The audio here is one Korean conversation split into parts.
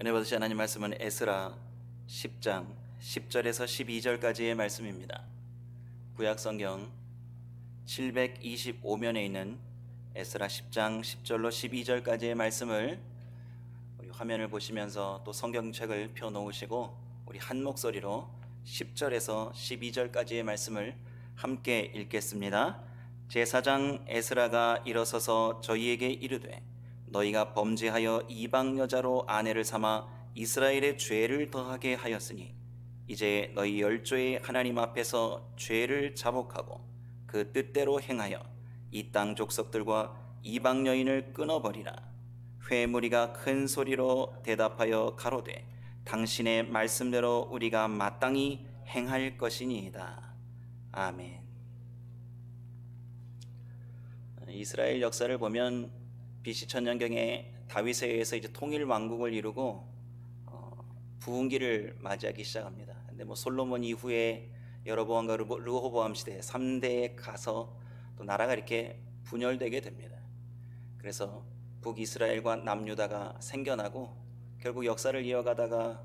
은혜 받으신 하나님 말씀은 에스라 10장 10절에서 12절까지의 말씀입니다. 구약성경 725면에 있는 에스라 10장 10절로 12절까지의 말씀을 우리 화면을 보시면서 또 성경책을 펴놓으시고 우리 한 목소리로 10절에서 12절까지의 말씀을 함께 읽겠습니다. 제사장 에스라가 일어서서 저희에게 이르되 너희가 범죄하여 이방 여자로 아내를 삼아 이스라엘의 죄를 더하게 하였으니 이제 너희 열조의 하나님 앞에서 죄를 자복하고 그 뜻대로 행하여 이 땅 족속들과 이방 여인을 끊어버리라. 회무리가 큰 소리로 대답하여 가로되 당신의 말씀대로 우리가 마땅히 행할 것이니이다. 아멘. 이스라엘 역사를 보면 BC 천년경에 다윗에 의해서 이제 통일 왕국을 이루고 부흥기를 맞이하기 시작합니다. 근데 솔로몬 이후에 여로보암과 르호보암 시대 3대에 가서 또 나라가 이렇게 분열되게 됩니다. 그래서 북이스라엘과 남유다가 생겨나고 결국 역사를 이어가다가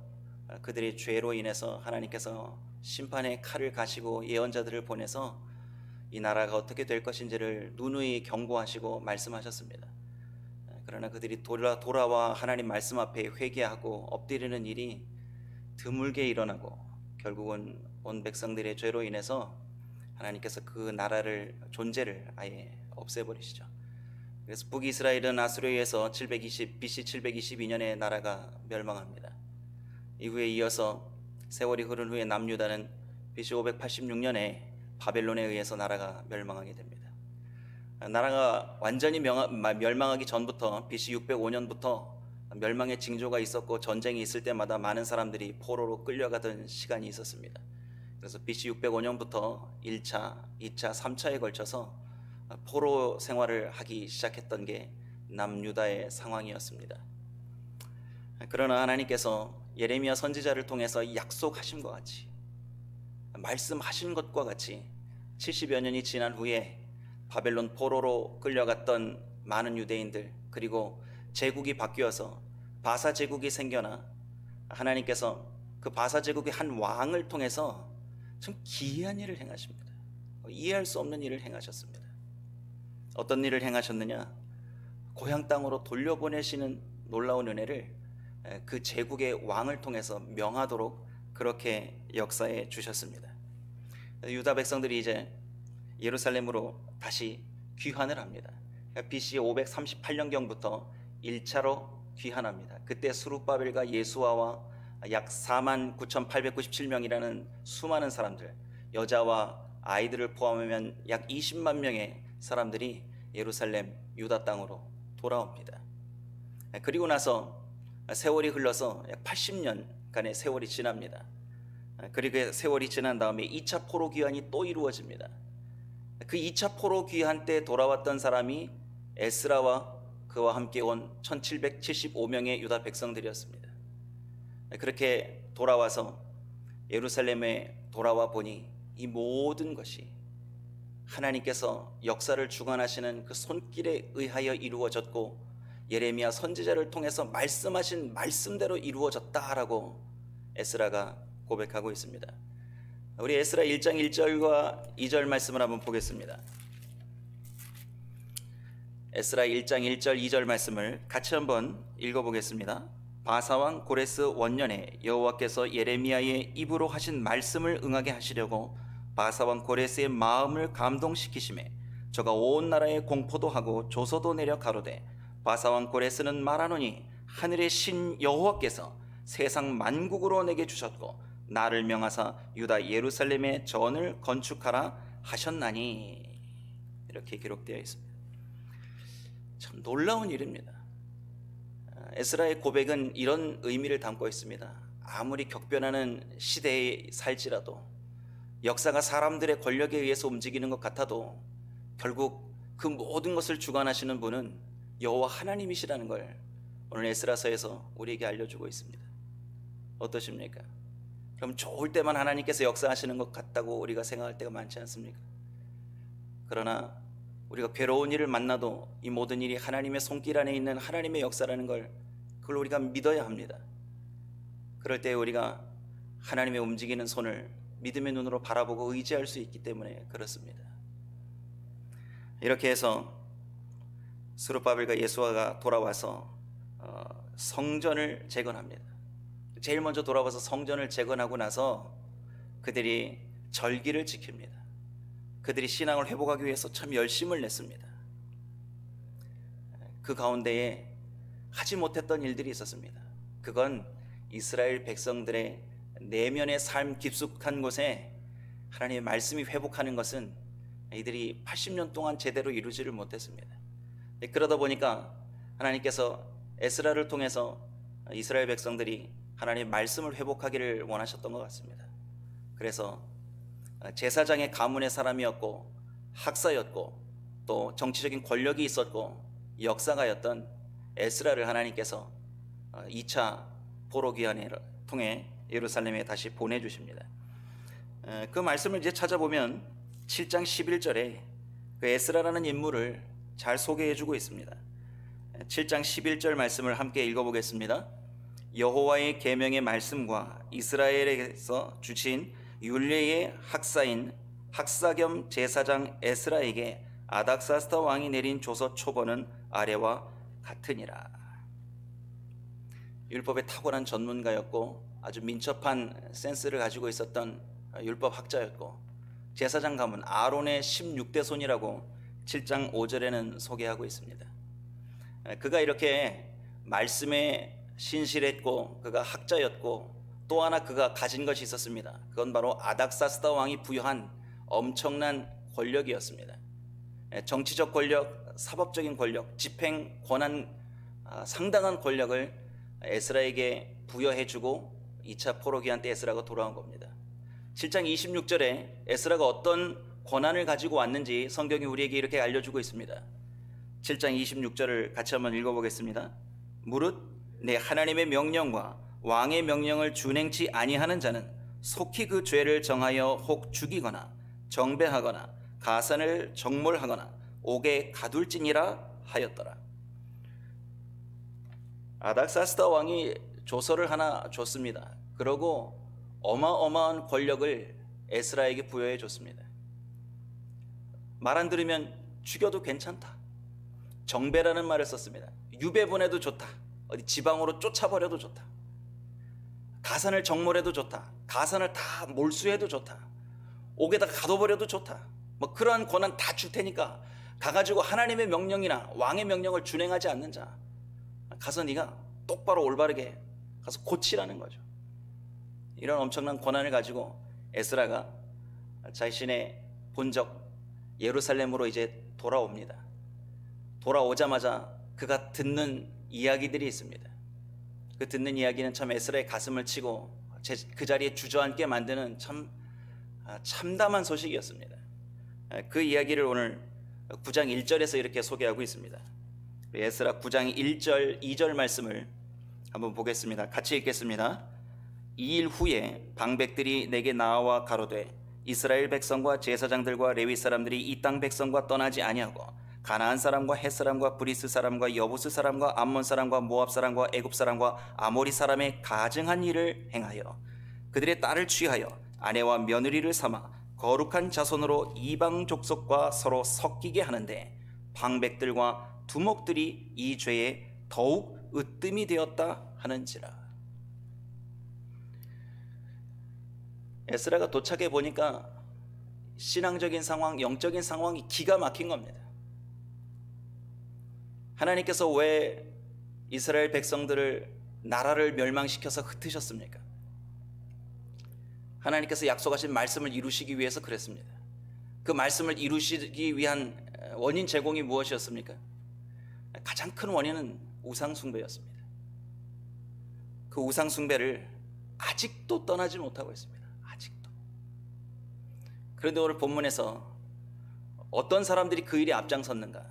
그들의 죄로 인해서 하나님께서 심판의 칼을 가시고 예언자들을 보내서 이 나라가 어떻게 될 것인지를 누누이 경고하시고 말씀하셨습니다. 그러나 그들이 돌아와 하나님 말씀 앞에 회개하고 엎드리는 일이 드물게 일어나고 결국은 온 백성들의 죄로 인해서 하나님께서 그 나라를 존재를 아예 없애버리시죠. 그래서 북이스라엘은 아수르에 의해서 BC 722년에 나라가 멸망합니다. 이후에 이어서 세월이 흐른 후에 남유다는 BC 586년에 바벨론에 의해서 나라가 멸망하게 됩니다. 나라가 완전히 멸망하기 전부터 BC 605년부터 멸망의 징조가 있었고 전쟁이 있을 때마다 많은 사람들이 포로로 끌려가던 시간이 있었습니다. 그래서 BC 605년부터 1차, 2차, 3차에 걸쳐서 포로 생활을 하기 시작했던 게 남유다의 상황이었습니다. 그러나 하나님께서 예레미야 선지자를 통해서 약속하신 것 같이 말씀하신 것과 같이 70여 년이 지난 후에 바벨론 포로로 끌려갔던 많은 유대인들 그리고 제국이 바뀌어서 바사 제국이 생겨나 하나님께서 그 바사 제국의 한 왕을 통해서 참 기이한 일을 행하십니다. 이해할 수 없는 일을 행하셨습니다. 어떤 일을 행하셨느냐? 고향 땅으로 돌려보내시는 놀라운 은혜를 그 제국의 왕을 통해서 명하도록 그렇게 역사해 주셨습니다. 유다 백성들이 이제 예루살렘으로 다시 귀환을 합니다. BC 538년경부터 1차로 귀환합니다. 그때 스룹바벨과 예수아와 약 49,897명이라는 수많은 사람들, 여자와 아이들을 포함하면 약 20만 명의 사람들이 예루살렘 유다 땅으로 돌아옵니다. 그리고 나서 세월이 흘러서 약 80년간의 세월이 지납니다. 그리고 세월이 지난 다음에 2차 포로 귀환이 또 이루어집니다. 그 2차 포로 귀환 때 돌아왔던 사람이 에스라와 그와 함께 온 1775명의 유다 백성들이었습니다. 그렇게 돌아와서 예루살렘에 돌아와 보니 이 모든 것이 하나님께서 역사를 주관하시는 그 손길에 의하여 이루어졌고 예레미야 선지자를 통해서 말씀하신 말씀대로 이루어졌다라고 에스라가 고백하고 있습니다. 우리 에스라 1장 1절과 2절 말씀을 한번 보겠습니다. 에스라 1장 1절 2절 말씀을 같이 한번 읽어보겠습니다. 바사왕 고레스 원년에 여호와께서 예레미야의 입으로 하신 말씀을 응하게 하시려고 바사왕 고레스의 마음을 감동시키심에 저가 온 나라에 공포도 하고 조서도 내려 가로되 바사왕 고레스는 말하노니 하늘의 신 여호와께서 세상 만국으로 내게 주셨고 나를 명하사 유다 예루살렘에 전을 건축하라 하셨나니 이렇게 기록되어 있습니다. 참 놀라운 일입니다. 에스라의 고백은 이런 의미를 담고 있습니다. 아무리 격변하는 시대에 살지라도 역사가 사람들의 권력에 의해서 움직이는 것 같아도 결국 그 모든 것을 주관하시는 분은 여호와 하나님이시라는 걸 오늘 에스라서에서 우리에게 알려주고 있습니다. 어떠십니까? 그럼 좋을 때만 하나님께서 역사하시는 것 같다고 우리가 생각할 때가 많지 않습니까? 그러나 우리가 괴로운 일을 만나도 이 모든 일이 하나님의 손길 안에 있는 하나님의 역사라는 걸 그걸 우리가 믿어야 합니다. 그럴 때 우리가 하나님의 움직이는 손을 믿음의 눈으로 바라보고 의지할 수 있기 때문에 그렇습니다. 이렇게 해서 스룹바벨과 예수아가 돌아와서 성전을 재건합니다. 제일 먼저 돌아와서 성전을 재건하고 나서 그들이 절기를 지킵니다. 그들이 신앙을 회복하기 위해서 참 열심을 냈습니다. 그 가운데에 하지 못했던 일들이 있었습니다. 그건 이스라엘 백성들의 내면의 삶 깊숙한 곳에 하나님의 말씀이 회복하는 것은 이들이 80년 동안 제대로 이루지를 못했습니다. 그러다 보니까 하나님께서 에스라를 통해서 이스라엘 백성들이 하나님의 말씀을 회복하기를 원하셨던 것 같습니다. 그래서 제사장의 가문의 사람이었고 학사였고 또 정치적인 권력이 있었고 역사가였던 에스라를 하나님께서 2차 포로기한을 통해 예루살렘에 다시 보내주십니다. 그 말씀을 이제 찾아보면 7장 11절에 그 에스라라는 인물을 잘 소개해주고 있습니다. 7장 11절 말씀을 함께 읽어보겠습니다. 여호와의 계명의 말씀과 이스라엘에서 주신 율례의 학사인 학사 겸 제사장 에스라에게 아닥사스다 왕이 내린 조서 초본은 아래와 같으니라. 율법에 탁월한 전문가였고 아주 민첩한 센스를 가지고 있었던 율법 학자였고 제사장 가문 아론의 16대 손이라고 7장 5절에는 소개하고 있습니다. 그가 이렇게 말씀에 신실했고 그가 학자였고 또 하나 그가 가진 것이 있었습니다. 그건 바로 아닥사스다 왕이 부여한 엄청난 권력이었습니다. 정치적 권력, 사법적인 권력, 집행 권한 상당한 권력을 에스라에게 부여해주고 2차 포로기한 때 에스라가 돌아온 겁니다. 7장 26절에 에스라가 어떤 권한을 가지고 왔는지 성경이 우리에게 이렇게 알려주고 있습니다. 7장 26절을 같이 한번 읽어보겠습니다. 무릇 내 하나님의 명령과 왕의 명령을 준행치 아니하는 자는 속히 그 죄를 정하여 혹 죽이거나 정배하거나 가산을 정몰하거나 옥에 가둘지니라 하였더라. 아닥사스다 왕이 조서를 하나 줬습니다. 그러고 어마어마한 권력을 에스라에게 부여해 줬습니다. 말 안 들으면 죽여도 괜찮다. 정배라는 말을 썼습니다. 유배 보내도 좋다. 어디 지방으로 쫓아버려도 좋다. 가산을 정몰해도 좋다. 가산을 다 몰수해도 좋다. 옥에다 가둬버려도 좋다. 뭐 그러한 권한 다 줄 테니까 가가지고 하나님의 명령이나 왕의 명령을 준행하지 않는 자 가서 네가 똑바로 올바르게 가서 고치라는 거죠. 이런 엄청난 권한을 가지고 에스라가 자신의 본적 예루살렘으로 이제 돌아옵니다. 돌아오자마자 그가 듣는 이야기들이 있습니다. 그 듣는 이야기는 참 에스라의 가슴을 치고 그 자리에 주저앉게 만드는 참 참담한 소식이었습니다. 그 이야기를 오늘 9장 1절에서 이렇게 소개하고 있습니다. 에스라 9장 1절 2절 말씀을 한번 보겠습니다. 같이 읽겠습니다. 2일 후에 방백들이 내게 나와 가로되 이스라엘 백성과 제사장들과 레위 사람들이 이 땅 백성과 떠나지 아니하고 가나안 사람과 헷 사람과 브리스 사람과 여부스 사람과 암몬 사람과 모압 사람과 애굽 사람과 아모리 사람의 가증한 일을 행하여 그들의 딸을 취하여 아내와 며느리를 삼아 거룩한 자손으로 이방 족속과 서로 섞이게 하는데 방백들과 두목들이 이 죄에 더욱 으뜸이 되었다 하는지라. 에스라가 도착해 보니까 신앙적인 상황, 영적인 상황이 기가 막힌 겁니다. 하나님께서 왜 이스라엘 백성들을 나라를 멸망시켜서 흩으셨습니까? 하나님께서 약속하신 말씀을 이루시기 위해서 그랬습니다. 그 말씀을 이루시기 위한 원인 제공이 무엇이었습니까? 가장 큰 원인은 우상숭배였습니다. 그 우상숭배를 아직도 떠나지 못하고 있습니다. 아직도. 그런데 오늘 본문에서 어떤 사람들이 그 일에 앞장섰는가?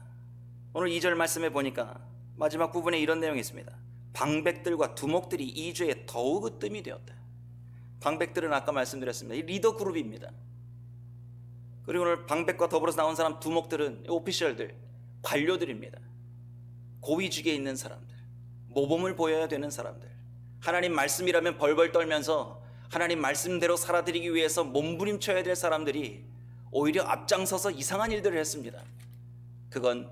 오늘 2절 말씀에 보니까 마지막 부분에 이런 내용이 있습니다. 방백들과 두목들이 이 죄에 더욱 으뜸이 되었다. 방백들은 아까 말씀드렸습니다. 이 리더 그룹입니다. 그리고 오늘 방백과 더불어서 나온 사람 두목들은 오피셜들, 관료들입니다. 고위직에 있는 사람들, 모범을 보여야 되는 사람들, 하나님 말씀이라면 벌벌 떨면서 하나님 말씀대로 살아드리기 위해서 몸부림쳐야 될 사람들이 오히려 앞장서서 이상한 일들을 했습니다. 그건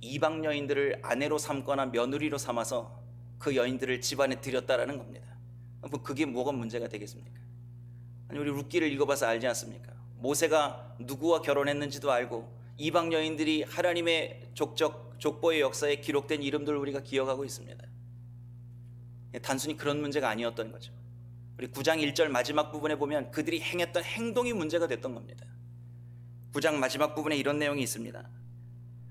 이방 여인들을 아내로 삼거나 며느리로 삼아서 그 여인들을 집안에 들였다라는 겁니다. 그게 뭐가 문제가 되겠습니까? 아니, 우리 룻기를 읽어봐서 알지 않습니까? 모세가 누구와 결혼했는지도 알고 이방 여인들이 하나님의 족보의 역사에 기록된 이름들을 우리가 기억하고 있습니다. 단순히 그런 문제가 아니었던 거죠. 우리 9장 1절 마지막 부분에 보면 그들이 행했던 행동이 문제가 됐던 겁니다. 9장 마지막 부분에 이런 내용이 있습니다.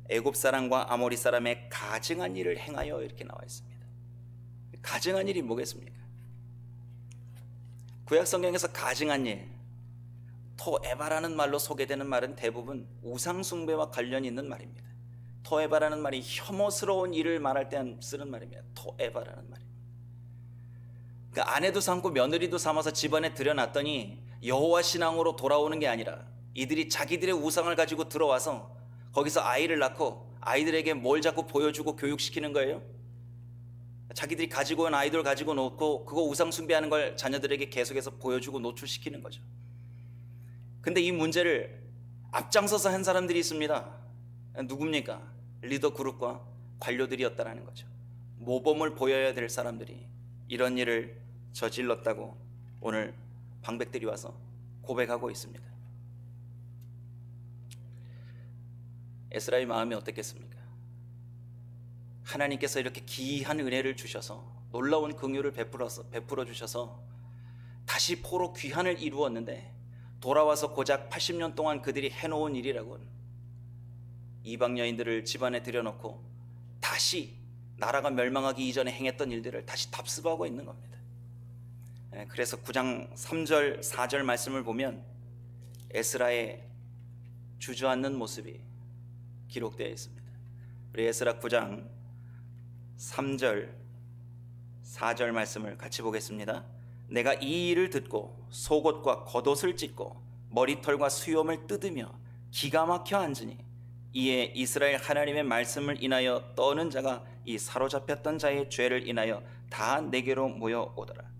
애굽 사람과 아모리 사람의 가증한 일을 행하여, 이렇게 나와 있습니다. 가증한 일이 뭐겠습니까? 구약 성경에서 가증한 일, 토에바라는 말로 소개되는 말은 대부분 우상 숭배와 관련이 있는 말입니다. 토에바라는 말이 혐오스러운 일을 말할 때 쓰는 말입니다. 토에바라는 말입니다. 그러니까 아내도 삼고 며느리도 삼아서 집안에 들여놨더니 여호와 신앙으로 돌아오는 게 아니라 이들이 자기들의 우상을 가지고 들어와서 거기서 아이를 낳고 아이들에게 뭘 자꾸 보여주고 교육시키는 거예요. 자기들이 가지고 온 아이돌 가지고 놓고 그거 우상 숭배하는 걸 자녀들에게 계속해서 보여주고 노출시키는 거죠. 근데 이 문제를 앞장서서 한 사람들이 있습니다. 누굽니까? 리더 그룹과 관료들이었다라는 거죠. 모범을 보여야 될 사람들이 이런 일을 저질렀다고 오늘 방백들이 와서 고백하고 있습니다. 에스라의 마음이 어땠겠습니까? 하나님께서 이렇게 기이한 은혜를 주셔서 놀라운 긍휼을 베풀어 주셔서 다시 포로 귀환을 이루었는데 돌아와서 고작 80년 동안 그들이 해놓은 일이라고는 이방 여인들을 집안에 들여놓고 다시 나라가 멸망하기 이전에 행했던 일들을 다시 답습하고 있는 겁니다. 그래서 9장 3절 4절 말씀을 보면 에스라의 주저앉는 모습이 기록되어 있습니다. 우리 에스라 9장 3절 4절 말씀을 같이 보겠습니다. 내가 이 일을 듣고 속옷과 겉옷을 찢고 머리털과 수염을 뜯으며 기가 막혀 앉으니 이에 이스라엘 하나님의 말씀을 인하여 떠는 자가 이 사로잡혔던 자의 죄를 인하여 다 내게로 모여오더라.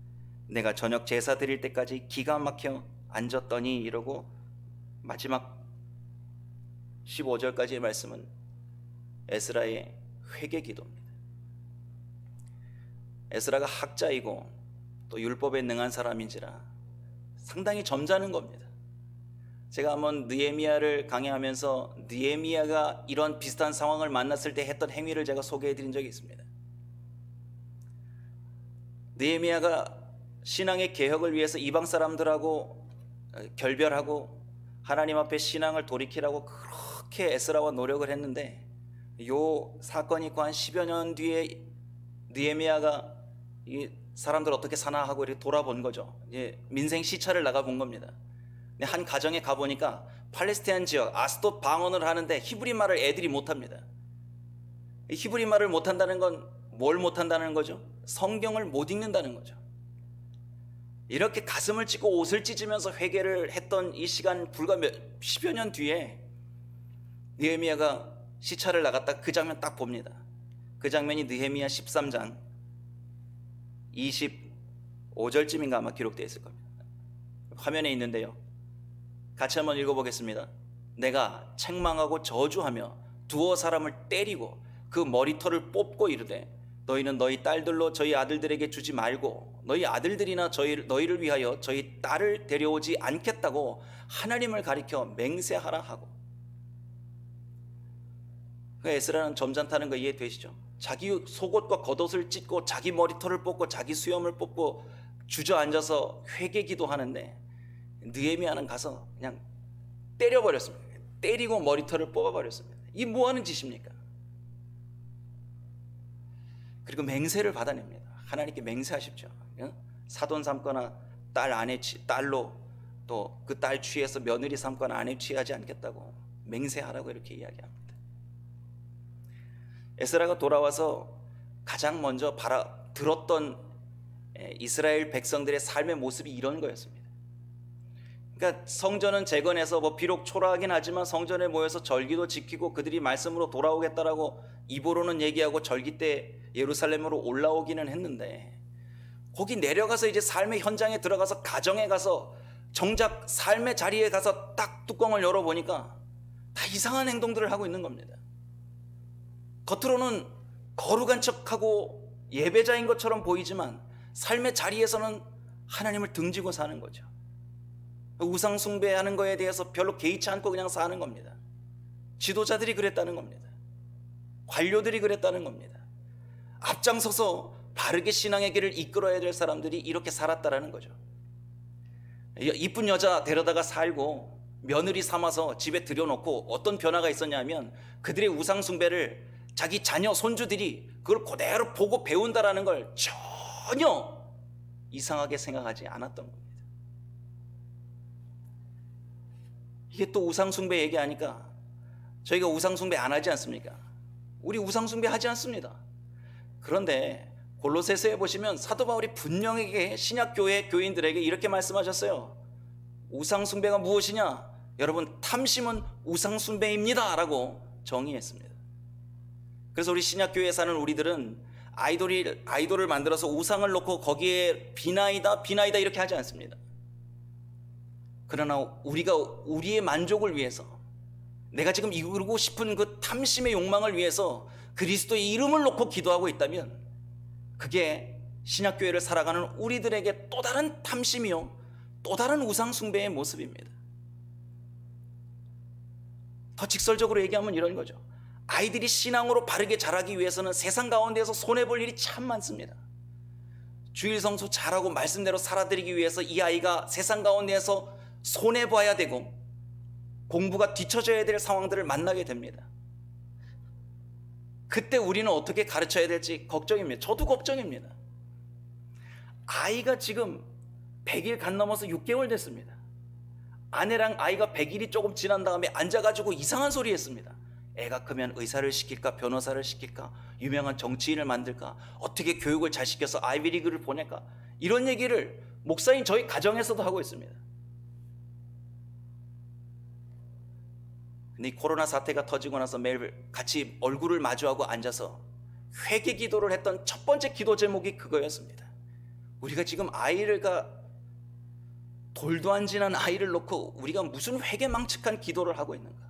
내가 저녁 제사 드릴 때까지 기가 막혀 앉았더니, 이러고 마지막 15절까지의 말씀은 에스라의 회개 기도입니다. 에스라가 학자이고 또 율법에 능한 사람인지라 상당히 점잖은 겁니다. 제가 한번 느헤미야를 강의하면서 느헤미야가 이런 비슷한 상황을 만났을 때 했던 행위를 제가 소개해 드린 적이 있습니다. 느헤미야가 신앙의 개혁을 위해서 이방 사람들하고 결별하고 하나님 앞에 신앙을 돌이키라고 그렇게 에스라와 노력을 했는데, 요 사건이 있고 한 10여 년 뒤에 느헤미야가 이 사람들 어떻게 사나 하고 이렇게 돌아본 거죠. 민생 시찰을 나가본 겁니다. 한 가정에 가보니까 팔레스타인 지역 아스돗 방언을 하는데 히브리 말을 애들이 못합니다. 히브리 말을 못한다는 건 뭘 못한다는 거죠? 성경을 못 읽는다는 거죠. 이렇게 가슴을 찢고 옷을 찢으면서 회개를 했던 이 시간 불과 10여 년 뒤에 느헤미야가 시찰을 나갔다 그 장면 딱 봅니다. 그 장면이 느헤미야 13장 25절쯤인가 아마 기록되어 있을 겁니다. 화면에 있는데요, 같이 한번 읽어보겠습니다. 내가 책망하고 저주하며 두어 사람을 때리고 그 머리털을 뽑고 이르되 너희는 너희 딸들로 저희 아들들에게 주지 말고 너희 아들들이나 너희를 위하여 저희 딸을 데려오지 않겠다고 하나님을 가리켜 맹세하라 하고. 에스라는 점잖다는 거 이해되시죠? 자기 속옷과 겉옷을 찢고 자기 머리털을 뽑고 자기 수염을 뽑고 주저앉아서 회개 기도하는데 느헤미야는 가서 그냥 때려버렸습니다. 때리고 머리털을 뽑아버렸습니다. 이 뭐하는 짓입니까? 그리고 맹세를 받아냅니다. 하나님께 맹세하십시오. 사돈 삼거나 딸로 또 그 딸 취해서 며느리 삼거나 아내 취하지 않겠다고 맹세하라고 이렇게 이야기합니다. 에스라가 돌아와서 가장 먼저 들었던 이스라엘 백성들의 삶의 모습이 이런 거였습니다. 그러니까 성전은 재건해서 비록 초라하긴 하지만 성전에 모여서 절기도 지키고 그들이 말씀으로 돌아오겠다라고 입으로는 얘기하고 절기 때 예루살렘으로 올라오기는 했는데 거기 내려가서 이제 삶의 현장에 들어가서 가정에 가서 정작 삶의 자리에 가서 딱 뚜껑을 열어보니까 다 이상한 행동들을 하고 있는 겁니다. 겉으로는 거룩한 척하고 예배자인 것처럼 보이지만 삶의 자리에서는 하나님을 등지고 사는 거죠. 우상 숭배하는 거에 대해서 별로 개의치 않고 그냥 사는 겁니다. 지도자들이 그랬다는 겁니다. 관료들이 그랬다는 겁니다. 앞장서서 바르게 신앙의 길을 이끌어야 될 사람들이 이렇게 살았다라는 거죠. 이쁜 여자 데려다가 살고 며느리 삼아서 집에 들여놓고 어떤 변화가 있었냐면 그들의 우상 숭배를 자기 자녀 손주들이 그걸 그대로 보고 배운다라는 걸 전혀 이상하게 생각하지 않았던 겁니다. 이게 또 우상 숭배 얘기하니까 저희가 우상 숭배 안 하지 않습니까? 우리 우상 숭배 하지 않습니다. 그런데 골로새서에 보시면 사도 바울이 분명하게 신약교회 교인들에게 이렇게 말씀하셨어요. 우상 숭배가 무엇이냐? 여러분, 탐심은 우상 숭배입니다 라고 정의했습니다. 그래서 우리 신약교회에 사는 우리들은 아이돌을 만들어서 우상을 놓고 거기에 비나이다 이렇게 하지 않습니다. 그러나 우리가 우리의 만족을 위해서, 내가 지금 이루고 싶은 그 탐심의 욕망을 위해서 그리스도의 이름을 놓고 기도하고 있다면 그게 신약교회를 살아가는 우리들에게 또 다른 탐심이요, 또 다른 우상 숭배의 모습입니다. 더 직설적으로 얘기하면 이런 거죠. 아이들이 신앙으로 바르게 자라기 위해서는 세상 가운데에서 손해볼 일이 참 많습니다. 주일 성수 잘하고 말씀대로 살아드리기 위해서 이 아이가 세상 가운데에서 손해봐야 되고 공부가 뒤처져야 될 상황들을 만나게 됩니다. 그때 우리는 어떻게 가르쳐야 될지 걱정입니다. 저도 걱정입니다. 아이가 지금 100일 간 넘어서 6개월 됐습니다. 아내랑 아이가 100일이 조금 지난 다음에 앉아가지고 이상한 소리 했습니다. 애가 크면 의사를 시킬까, 변호사를 시킬까, 유명한 정치인을 만들까, 어떻게 교육을 잘 시켜서 아이비리그를 보낼까, 이런 얘기를 목사인 저희 가정에서도 하고 있습니다. 근데 이 코로나 사태가 터지고 나서 매일 같이 얼굴을 마주하고 앉아서 회개 기도를 했던 첫 번째 기도 제목이 그거였습니다. 우리가 지금 돌도 안 지난 아이를 놓고 우리가 무슨 회개망측한 기도를 하고 있는가?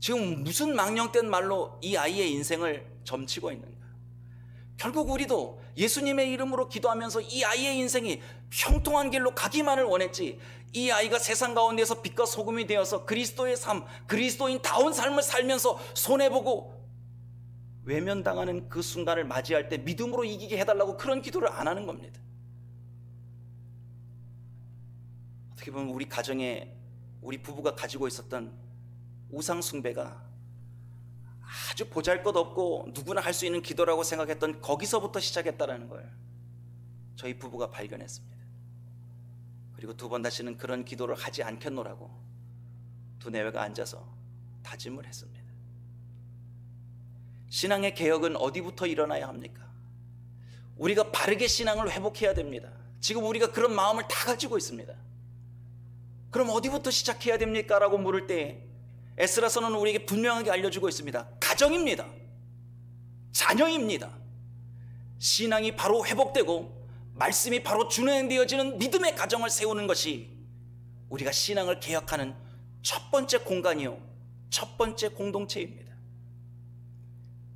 지금 무슨 망령된 말로 이 아이의 인생을 점치고 있는가? 결국 우리도 예수님의 이름으로 기도하면서 이 아이의 인생이 형통한 길로 가기만을 원했지, 이 아이가 세상 가운데서 빛과 소금이 되어서 그리스도의 삶, 그리스도인다운 삶을 살면서 손해보고 외면당하는 그 순간을 맞이할 때 믿음으로 이기게 해달라고 그런 기도를 안 하는 겁니다. 어떻게 보면 우리 가정에 우리 부부가 가지고 있었던 우상 숭배가 아주 보잘것없고 누구나 할 수 있는 기도라고 생각했던 거기서부터 시작했다는 걸 저희 부부가 발견했습니다. 그리고 두 번 다시는 그런 기도를 하지 않겠노라고 두 내외가 앉아서 다짐을 했습니다. 신앙의 개혁은 어디부터 일어나야 합니까? 우리가 바르게 신앙을 회복해야 됩니다. 지금 우리가 그런 마음을 다 가지고 있습니다. 그럼 어디부터 시작해야 됩니까? 라고 물을 때 에스라서는 우리에게 분명하게 알려주고 있습니다. 가정입니다. 자녀입니다. 신앙이 바로 회복되고 말씀이 바로 준행되어지는 믿음의 가정을 세우는 것이 우리가 신앙을 개혁하는 첫 번째 공간이요, 첫 번째 공동체입니다.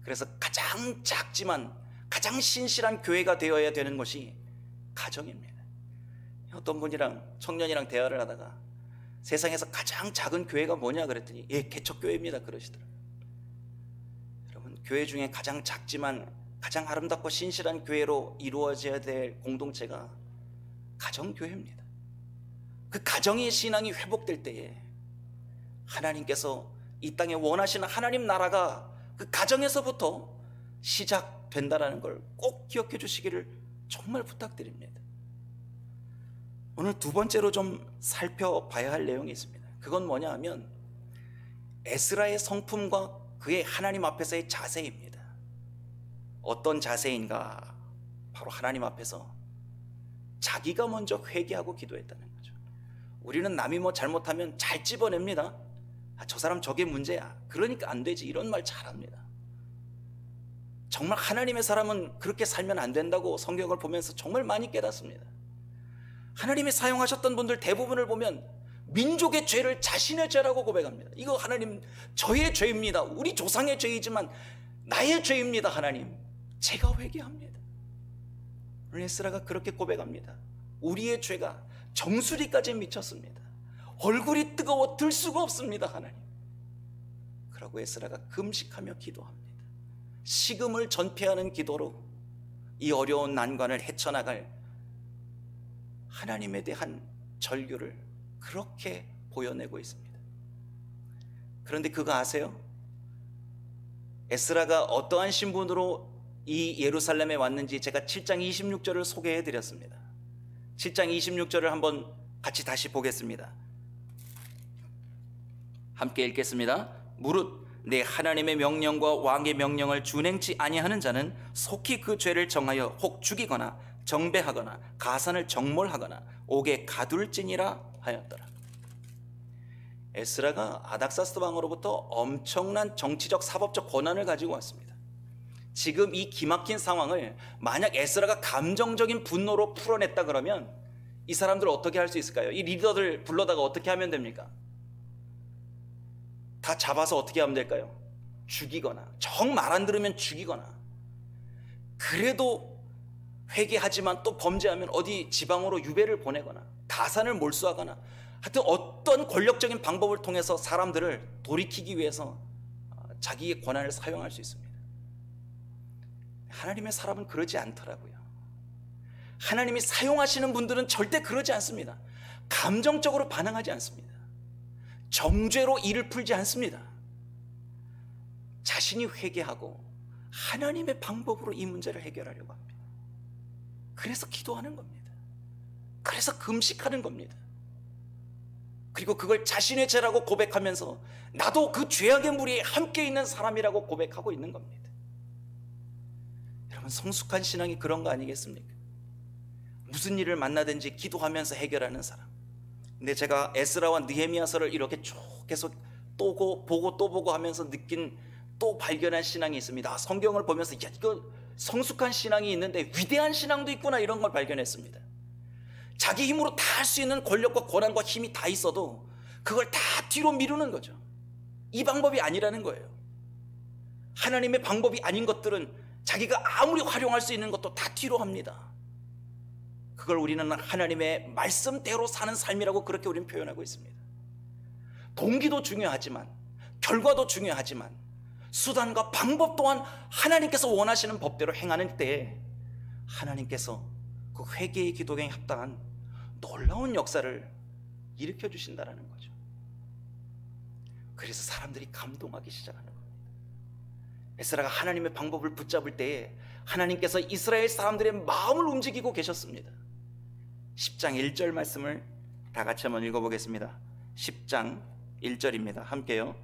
그래서 가장 작지만 가장 신실한 교회가 되어야 되는 것이 가정입니다. 어떤 분이랑 청년이랑 대화를 하다가 세상에서 가장 작은 교회가 뭐냐 그랬더니 개척교회입니다 그러시더라고요. 여러분, 교회 중에 가장 작지만 가장 아름답고 신실한 교회로 이루어져야 될 공동체가 가정교회입니다. 그 가정의 신앙이 회복될 때에 하나님께서 이 땅에 원하시는 하나님 나라가 그 가정에서부터 시작된다는 걸 꼭 기억해 주시기를 정말 부탁드립니다. 오늘 두 번째로 좀 살펴봐야 할 내용이 있습니다. 그건 뭐냐 하면 에스라의 성품과 그의 하나님 앞에서의 자세입니다. 어떤 자세인가? 바로 하나님 앞에서 자기가 먼저 회개하고 기도했다는 거죠. 우리는 남이 뭐 잘못하면 잘 집어냅니다. 저 사람 저게 문제야, 그러니까 안 되지, 이런 말 잘합니다. 정말 하나님의 사람은 그렇게 살면 안 된다고 성경을 보면서 정말 많이 깨닫습니다. 하나님이 사용하셨던 분들 대부분을 보면 민족의 죄를 자신의 죄라고 고백합니다. 이거 하나님, 저의 죄입니다. 우리 조상의 죄이지만 나의 죄입니다. 하나님, 제가 회개합니다. 오늘 에스라가 그렇게 고백합니다. 우리의 죄가 정수리까지 미쳤습니다. 얼굴이 뜨거워 들 수가 없습니다. 하나님. 그러고 에스라가 금식하며 기도합니다. 식음을 전폐하는 기도로 이 어려운 난관을 헤쳐나갈 하나님에 대한 절규를 그렇게 보여내고 있습니다. 그런데 그거 아세요? 에스라가 어떠한 신분으로 이 예루살렘에 왔는지 제가 7장 26절을 소개해 드렸습니다. 7장 26절을 한번 같이 다시 보겠습니다. 함께 읽겠습니다. 무릇 내 하나님의 명령과 왕의 명령을 준행치 아니하는 자는 속히 그 죄를 정하여 혹 죽이거나 정배하거나 가산을 정몰하거나 옥에 가둘지니라 하였더라. 에스라가 아닥사스 왕으로부터 엄청난 정치적 사법적 권한을 가지고 왔습니다. 지금 이 기막힌 상황을 만약 에스라가 감정적인 분노로 풀어냈다 그러면 이 사람들을 어떻게 할 수 있을까요? 이 리더들 불러다가 어떻게 하면 됩니까? 다 잡아서 어떻게 하면 될까요? 죽이거나, 정 말 안 들으면 죽이거나, 그래도 회개하지만 또 범죄하면 어디 지방으로 유배를 보내거나 가산을 몰수하거나, 하여튼 어떤 권력적인 방법을 통해서 사람들을 돌이키기 위해서 자기의 권한을 사용할 수 있습니다. 하나님의 사람은 그러지 않더라고요. 하나님이 사용하시는 분들은 절대 그러지 않습니다. 감정적으로 반응하지 않습니다. 정죄로 일을 풀지 않습니다. 자신이 회개하고 하나님의 방법으로 이 문제를 해결하려고 합니다. 그래서 기도하는 겁니다. 그래서 금식하는 겁니다. 그리고 그걸 자신의 죄라고 고백하면서 나도 그 죄악의 무리에 함께 있는 사람이라고 고백하고 있는 겁니다. 여러분, 성숙한 신앙이 그런 거 아니겠습니까? 무슨 일을 만나든지 기도하면서 해결하는 사람. 근데 제가 에스라와 느헤미야서를 이렇게 쭉 계속 또 보고 또 보고 하면서 느낀 또 발견한 신앙이 있습니다. 성경을 보면서 야, 이거 성숙한 신앙이 있는데 위대한 신앙도 있구나, 이런 걸 발견했습니다. 자기 힘으로 다 할 수 있는 권력과 권한과 힘이 다 있어도 그걸 다 뒤로 미루는 거죠. 이 방법이 아니라는 거예요. 하나님의 방법이 아닌 것들은 자기가 아무리 활용할 수 있는 것도 다 뒤로 합니다. 그걸 우리는 하나님의 말씀대로 사는 삶이라고 그렇게 우리는 표현하고 있습니다. 동기도 중요하지만, 결과도 중요하지만, 수단과 방법 또한 하나님께서 원하시는 법대로 행하는 때에 하나님께서 그 회개의 기도에 합당한 놀라운 역사를 일으켜 주신다는 거죠. 그래서 사람들이 감동하기 시작하는 겁니다. 에스라가 하나님의 방법을 붙잡을 때에 하나님께서 이스라엘 사람들의 마음을 움직이고 계셨습니다. 10장 1절 말씀을 다 같이 한번 읽어보겠습니다. 10장 1절입니다. 함께요.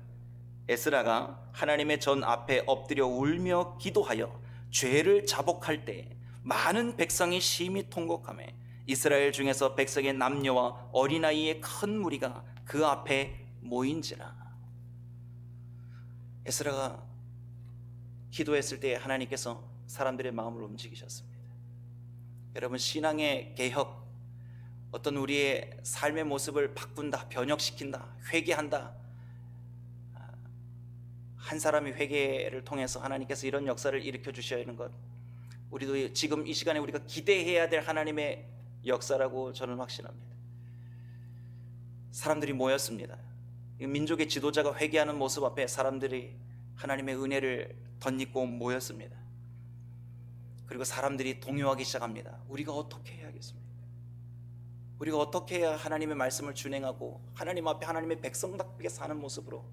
에스라가 하나님의 전 앞에 엎드려 울며 기도하여 죄를 자복할 때 많은 백성이 심히 통곡하매 이스라엘 중에서 백성의 남녀와 어린아이의 큰 무리가 그 앞에 모인지라. 에스라가 기도했을 때 하나님께서 사람들의 마음을 움직이셨습니다. 여러분, 신앙의 개혁, 어떤 우리의 삶의 모습을 바꾼다, 변혁시킨다, 회개한다, 한 사람이 회개를 통해서 하나님께서 이런 역사를 일으켜 주셔야 하는 것, 우리도 지금 이 시간에 우리가 기대해야 될 하나님의 역사라고 저는 확신합니다. 사람들이 모였습니다. 민족의 지도자가 회개하는 모습 앞에 사람들이 하나님의 은혜를 덧입고 모였습니다. 그리고 사람들이 동요하기 시작합니다. 우리가 어떻게 해야겠습니까? 우리가 어떻게 해야 하나님의 말씀을 준행하고 하나님 앞에 하나님의 백성답게 사는 모습으로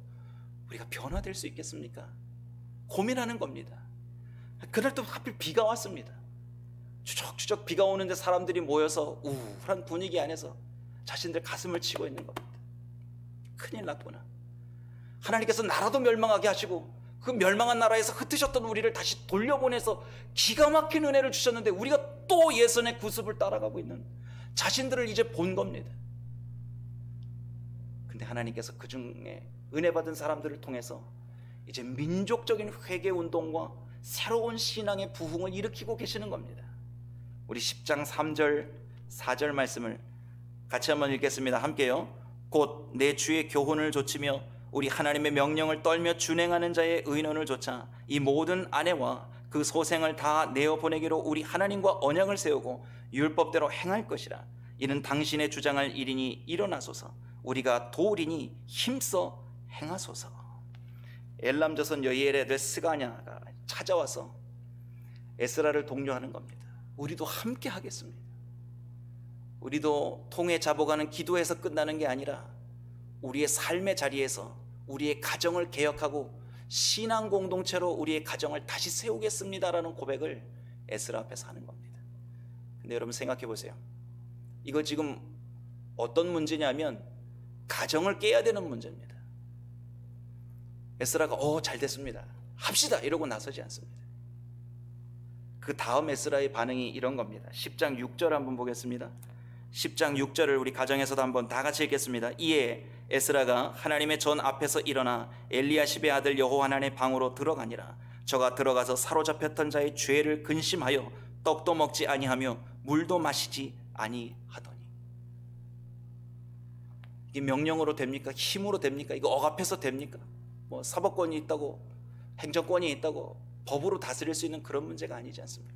우리가 변화될 수 있겠습니까? 고민하는 겁니다. 그날 또 하필 비가 왔습니다. 추적추적 비가 오는데 사람들이 모여서 우울한 분위기 안에서 자신들 가슴을 치고 있는 겁니다. 큰일 났구나. 하나님께서 나라도 멸망하게 하시고 그 멸망한 나라에서 흩으셨던 우리를 다시 돌려보내서 기가 막힌 은혜를 주셨는데 우리가 또 예선의 구습을 따라가고 있는 자신들을 이제 본 겁니다. 근데 하나님께서 그 중에 은혜 받은 사람들을 통해서 이제 민족적인 회개 운동과 새로운 신앙의 부흥을 일으키고 계시는 겁니다. 우리 10장 3절 4절 말씀을 같이 한번 읽겠습니다. 함께요. 곧 내 주의 교훈을 좇으며 우리 하나님의 명령을 떨며 준행하는 자의 의논을 좇아 이 모든 아내와 그 소생을 다 내어보내기로 우리 하나님과 언약을 세우고 율법대로 행할 것이라. 이는 당신의 주장할 일이니 일어나소서. 우리가 도우리니 힘써 행하소서. 엘람 자손 여이엘의 스가냐가 찾아와서 에스라를 독려하는 겁니다. 우리도 함께 하겠습니다. 우리도 통에 잡아가는 기도에서 끝나는 게 아니라 우리의 삶의 자리에서 우리의 가정을 개혁하고 신앙 공동체로 우리의 가정을 다시 세우겠습니다라는 고백을 에스라 앞에서 하는 겁니다. 근데 여러분 생각해 보세요. 이거 지금 어떤 문제냐면 가정을 깨야 되는 문제입니다. 에스라가 잘 됐습니다, 합시다 이러고 나서지 않습니다. 그 다음 에스라의 반응이 이런 겁니다. 10장 6절 한번 보겠습니다. 10장 6절을 우리 가정에서도 한번 다 같이 읽겠습니다. 이에 에스라가 하나님의 전 앞에서 일어나 엘리야십의 아들 여호하난의 방으로 들어가니라. 저가 들어가서 사로잡혔던 자의 죄를 근심하여 떡도 먹지 아니하며 물도 마시지 아니하더니. 이게 명령으로 됩니까? 힘으로 됩니까? 이거 억압해서 됩니까? 뭐 사법권이 있다고, 행정권이 있다고 법으로 다스릴 수 있는 그런 문제가 아니지 않습니까?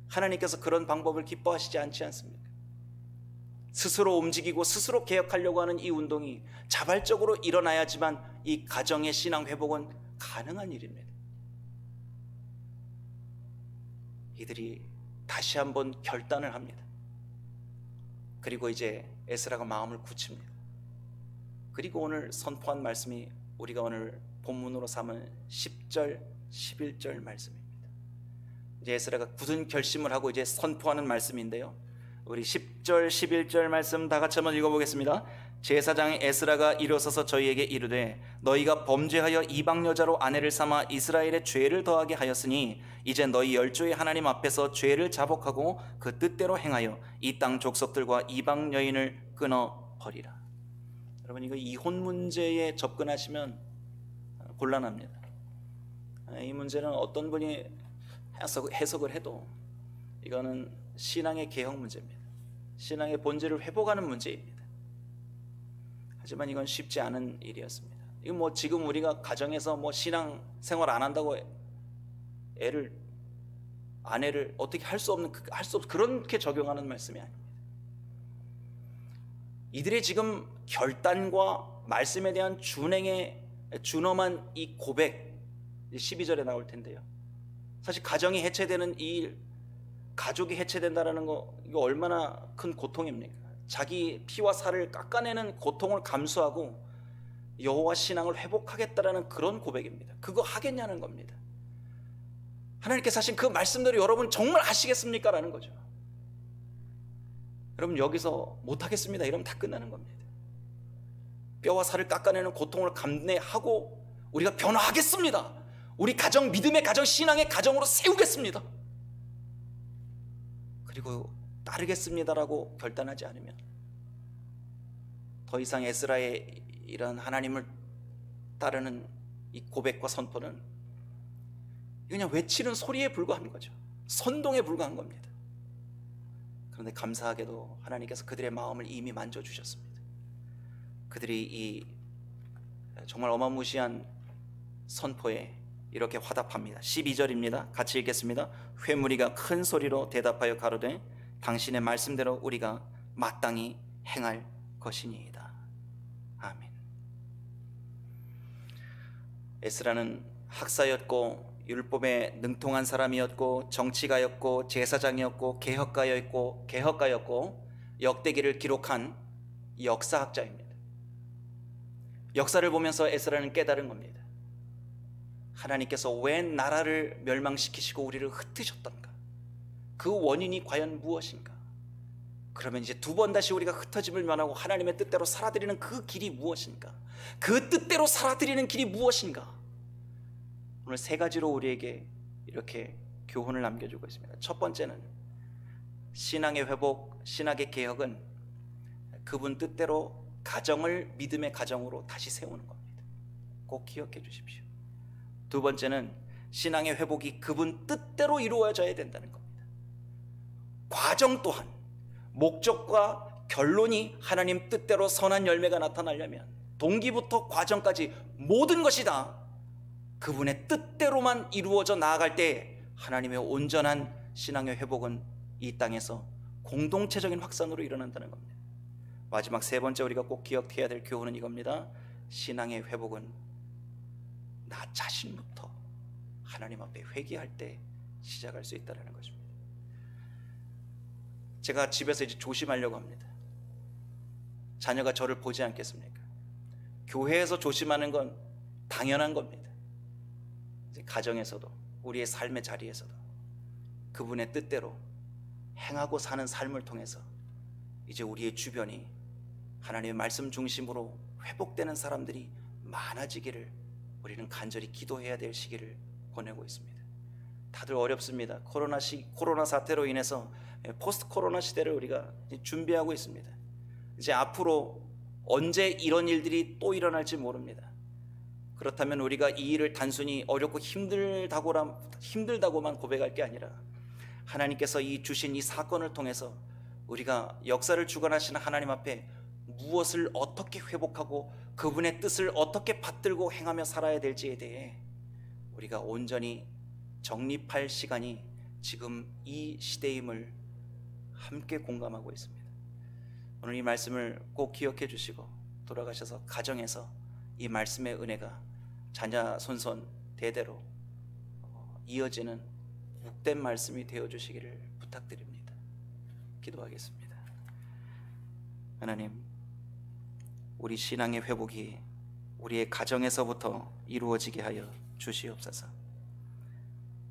하나님께서 그런 방법을 기뻐하시지 않지 않습니까? 스스로 움직이고 스스로 개혁하려고 하는 이 운동이 자발적으로 일어나야지만 이 가정의 신앙 회복은 가능한 일입니다. 이들이 다시 한번 결단을 합니다. 그리고 이제 에스라가 마음을 굳힙니다. 그리고 오늘 선포한 말씀이 우리가 오늘 본문으로 삼은 10절 11절 말씀입니다. 이제 에스라가 굳은 결심을 하고 이제 선포하는 말씀인데요, 우리 10절 11절 말씀 다 같이 한번 읽어보겠습니다. 제사장 에스라가 일어서서 저희에게 이르되 너희가 범죄하여 이방 여자로 아내를 삼아 이스라엘의 죄를 더하게 하였으니 이제 너희 열조의 하나님 앞에서 죄를 자복하고 그 뜻대로 행하여 이 땅 족속들과 이방 여인을 끊어 버리라. 여러분, 이거 이혼 문제에 접근하시면 곤란합니다. 이 문제는 어떤 분이 해석을 해도 이거는 신앙의 개혁 문제입니다. 신앙의 본질을 회복하는 문제입니다. 하지만 이건 쉽지 않은 일이었습니다. 이거 뭐 지금 우리가 가정에서 뭐 신앙 생활 안 한다고 아내를 어떻게 할 수 없는 그렇게 적용하는 말씀이 아닙니다. 이들의 지금 결단과 말씀에 대한 준행에 준엄한 이 고백, 12절에 나올 텐데요, 사실 가정이 해체되는 이 일, 가족이 해체된다는 거, 이거 얼마나 큰 고통입니까? 자기 피와 살을 깎아내는 고통을 감수하고 여호와 신앙을 회복하겠다라는 그런 고백입니다. 그거 하겠냐는 겁니다. 하나님께서 하신 그 말씀대로 여러분 정말 하시겠습니까? 라는 거죠. 여러분 여기서 못하겠습니다 이러면 다 끝나는 겁니다. 뼈와 살을 깎아내는 고통을 감내하고 우리가 변화하겠습니다, 우리 가정, 믿음의 가정, 신앙의 가정으로 세우겠습니다, 그리고 따르겠습니다라고 결단하지 않으면 더 이상 에스라의 이런 하나님을 따르는 이 고백과 선포는 그냥 외치는 소리에 불과한 거죠. 선동에 불과한 겁니다. 그런데 감사하게도 하나님께서 그들의 마음을 이미 만져주셨습니다. 그들이 이 정말 어마무시한 선포에 이렇게 화답합니다. 12절입니다. 같이 읽겠습니다. 회무리가 큰 소리로 대답하여 가로되 당신의 말씀대로 우리가 마땅히 행할 것이니이다. 아멘. 에스라는 학사였고 율법에 능통한 사람이었고 정치가였고 제사장이었고 개혁가였고 역대기를 기록한 역사학자입니다. 역사를 보면서 에스라는 깨달은 겁니다. 하나님께서 왜 나라를 멸망시키시고 우리를 흩으셨던가? 그 원인이 과연 무엇인가? 그러면 이제 두 번 다시 우리가 흩어짐을 면하고 하나님의 뜻대로 살아드리는 그 길이 무엇인가? 그 뜻대로 살아드리는 길이 무엇인가? 오늘 세 가지로 우리에게 이렇게 교훈을 남겨주고 있습니다. 첫 번째는 신앙의 회복, 신학의 개혁은 그분 뜻대로 가정을 믿음의 가정으로 다시 세우는 겁니다. 꼭 기억해 주십시오. 두 번째는 신앙의 회복이 그분 뜻대로 이루어져야 된다는 겁니다. 과정 또한 목적과 결론이 하나님 뜻대로 선한 열매가 나타나려면 동기부터 과정까지 모든 것이 다 그분의 뜻대로만 이루어져 나아갈 때 하나님의 온전한 신앙의 회복은 이 땅에서 공동체적인 확산으로 일어난다는 겁니다. 마지막 세 번째 우리가 꼭 기억해야 될 교훈은 이겁니다. 신앙의 회복은 나 자신부터 하나님 앞에 회개할 때 시작할 수 있다는 것입니다. 제가 집에서 이제 조심하려고 합니다. 자녀가 저를 보지 않겠습니까? 교회에서 조심하는 건 당연한 겁니다. 이제 가정에서도 우리의 삶의 자리에서도 그분의 뜻대로 행하고 사는 삶을 통해서 이제 우리의 주변이 하나님의 말씀 중심으로 회복되는 사람들이 많아지기를 우리는 간절히 기도해야 될 시기를 보내고 있습니다. 다들 어렵습니다. 코로나 사태로 인해서 포스트 코로나 시대를 우리가 준비하고 있습니다. 이제 앞으로 언제 이런 일들이 또 일어날지 모릅니다. 그렇다면 우리가 이 일을 단순히 어렵고 힘들다고만 고백할 게 아니라 하나님께서 주신 이 사건을 통해서 우리가 역사를 주관하시는 하나님 앞에 무엇을 어떻게 회복하고 그분의 뜻을 어떻게 받들고 행하며 살아야 될지에 대해 우리가 온전히 정립할 시간이 지금 이 시대임을 함께 공감하고 있습니다. 오늘 이 말씀을 꼭 기억해 주시고 돌아가셔서 가정에서 이 말씀의 은혜가 자녀 손손 대대로 이어지는 복된 말씀이 되어 주시기를 부탁드립니다. 기도하겠습니다. 하나님, 우리 신앙의 회복이 우리의 가정에서부터 이루어지게 하여 주시옵소서.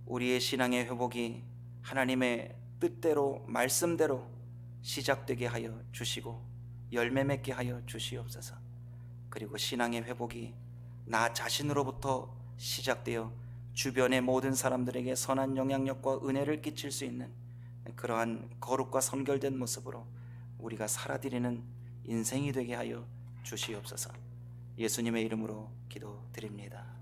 우리의 신앙의 회복이 하나님의 뜻대로 말씀대로 시작되게 하여 주시고 열매 맺게 하여 주시옵소서. 그리고 신앙의 회복이 나 자신으로부터 시작되어 주변의 모든 사람들에게 선한 영향력과 은혜를 끼칠 수 있는 그러한 거룩과 선결된 모습으로 우리가 살아드리는 인생이 되게 하여 주시옵소서. 예수님의 이름으로 기도드립니다.